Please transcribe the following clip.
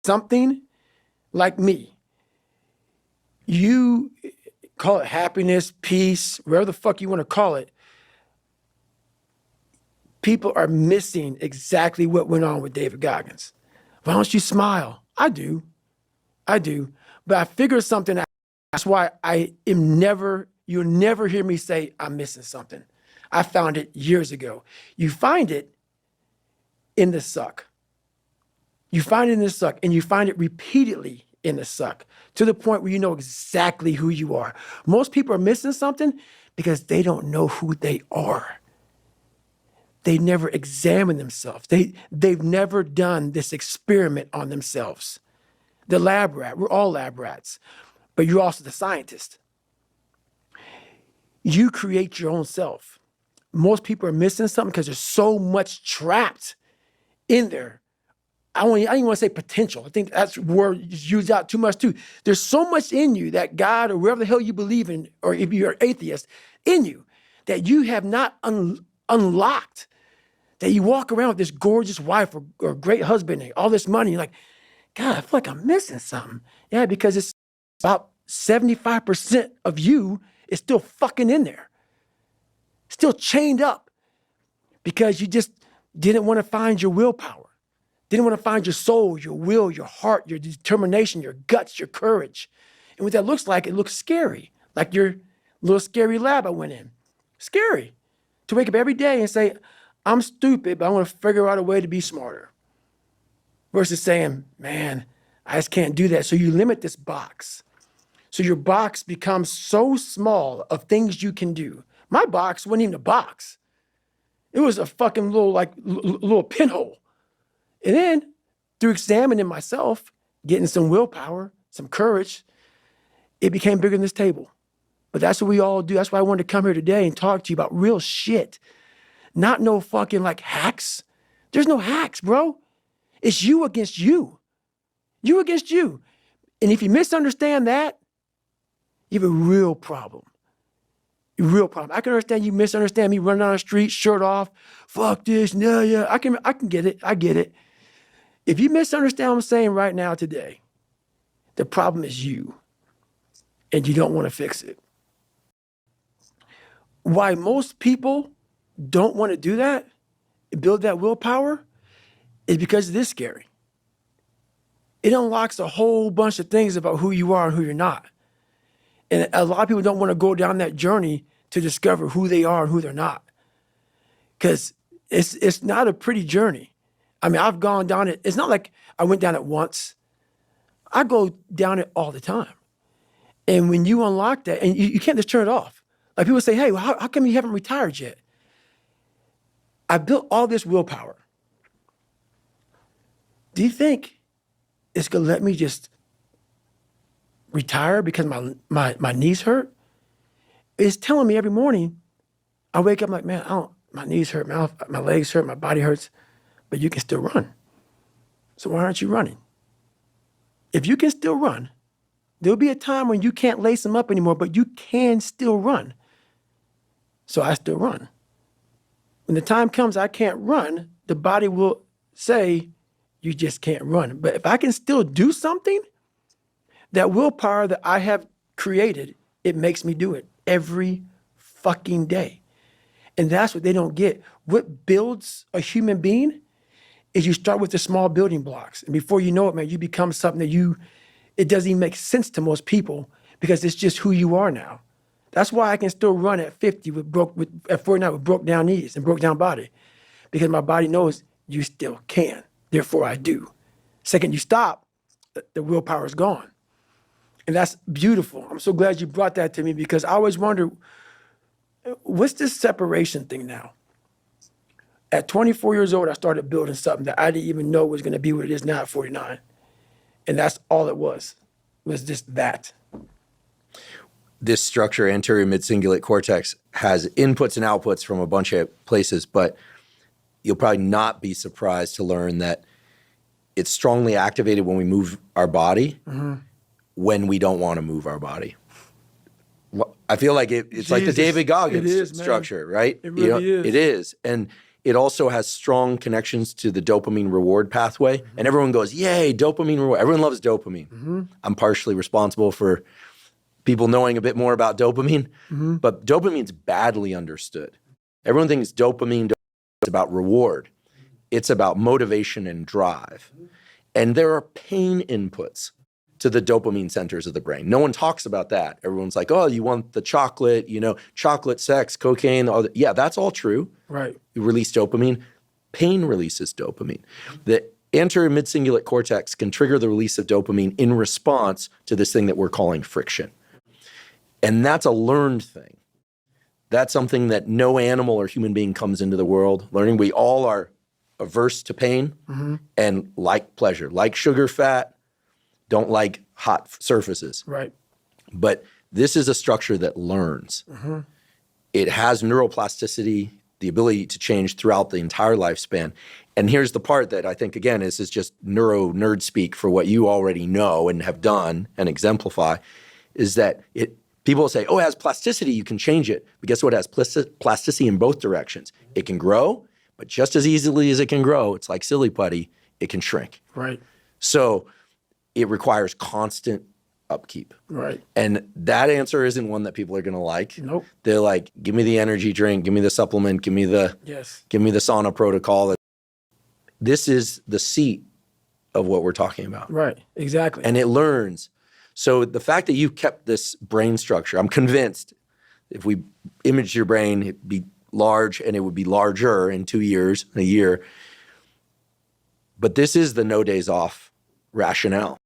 something like me, you call it happiness, peace, whatever the fuck you want to call it, people are missing exactly what went on with David Goggins. Why don't you smile? I do. But I figured something out. That's why you'll never hear me say I'm missing something. I found it years ago. You find it in the suck. You find it in the suck, and you find it repeatedly in the suck to the point where you know exactly who you are. Most people are missing something because they don't know who they are. They never examine themselves. They've never done this experiment on themselves. The lab rat, we're all lab rats, but you're also the scientist. You create your own self. Most people are missing something because there's so much trapped in there. I don't even want to say potential. I think that's word used out too much too. There's so much in you that God or wherever the hell you believe in, or if you're an atheist, in you that you have not unlocked. That you walk around with this gorgeous wife or great husband and all this money. You're like, God, I feel like I'm missing something. Yeah, because it's about 75% of you is still fucking in there. Still chained up because you just didn't want to find your willpower. Didn't want to find your soul, your will, your heart, your determination, your guts, your courage. And what that looks like, it looks scary. Like your little scary lab I went in. Scary. To wake up every day and say, I'm stupid, but I want to figure out a way to be smarter. Versus saying, man, I just can't do that. So you limit this box. So your box becomes so small of things you can do. My box wasn't even a box. It was a fucking little pinhole. And then through examining myself, getting some willpower, some courage, it became bigger than this table. But that's what we all do. That's why I wanted to come here today and talk to you about real shit. Not no fucking like hacks. There's no hacks, bro. It's you against you. You against you. And if you misunderstand that, you have a real problem. A real problem. I can understand you misunderstand me running down the street, shirt off, fuck this, no, yeah. I can get it. I get it. If you misunderstand what I'm saying right now today, the problem is you. And you don't want to fix it. Why most people don't want to do that, build that willpower, is because it is scary. It unlocks a whole bunch of things about who you are and who you're not. And a lot of people don't want to go down that journey to discover who they are and who they're not. Because it's not a pretty journey. I mean, I've gone down it. It's not like I went down it once. I go down it all the time. And when you unlock that, and you can't just turn it off. Like people say, hey, well, how come you haven't retired yet? I built all this willpower. Do you think it's gonna let me just retire because my knees hurt? It's telling me every morning, I wake up like, man, my knees hurt, my legs hurt, my body hurts, but you can still run. So why aren't you running? If you can still run, there'll be a time when you can't lace them up anymore, but you can still run. So I still run. When the time comes I can't run, the body will say, you just can't run. But if I can still do something, that willpower that I have created, it makes me do it every fucking day. And that's what they don't get. What builds a human being is you start with the small building blocks. And before you know it, man, you become something that it doesn't even make sense to most people because it's just who you are now. That's why I can still run at 50 at 49 with broke down knees and broke down body, because my body knows you still can. Therefore, I do. Second you stop, the willpower is gone. And that's beautiful. I'm so glad you brought that to me because I always wonder, what's this separation thing now? At 24 years old, I started building something that I didn't even know was going to be what it is now at 49. And that's all it was just that. This structure, anterior mid-cingulate cortex, has inputs and outputs from a bunch of places, but you'll probably not be surprised to learn that it's strongly activated when we move our body, when we don't want to move our body. I feel like it's like the David Goggins structure, right? It really is. It is. And it also has strong connections to the dopamine reward pathway. And everyone goes, yay, dopamine reward. Everyone loves dopamine. I'm partially responsible for people knowing a bit more about dopamine, but dopamine's badly understood. Everyone thinks dopamine is about reward. It's about motivation and drive. And there are pain inputs to the dopamine centers of the brain. No one talks about that. Everyone's like, oh, you want the chocolate, chocolate, sex, cocaine. Yeah, that's all true. Right. You release dopamine. Pain releases dopamine. The anterior mid-cingulate cortex can trigger the release of dopamine in response to this thing that we're calling friction. And that's a learned thing. That's something that no animal or human being comes into the world learning. We all are averse to pain and like pleasure, like sugar, fat, don't like hot surfaces. Right. But this is a structure that learns. It has neuroplasticity, the ability to change throughout the entire lifespan. And here's the part that I think, again, is just nerd speak for what you already know and have done and exemplify, is that people say, oh, it has plasticity, you can change it. But guess what? It has plasticity in both directions. It can grow, but just as easily as it can grow, it's like silly putty, it can shrink. Right. So it requires constant upkeep. Right. And that answer isn't one that people are going to like. Nope. They're like, give me the energy drink, give me the supplement, give me the sauna protocol. This is the seat of what we're talking about. Right. Exactly. And it learns. So the fact that you kept this brain structure, I'm convinced if we imaged your brain, it'd be large and it would be larger in 2 years, a year. But this is the no days off rationale.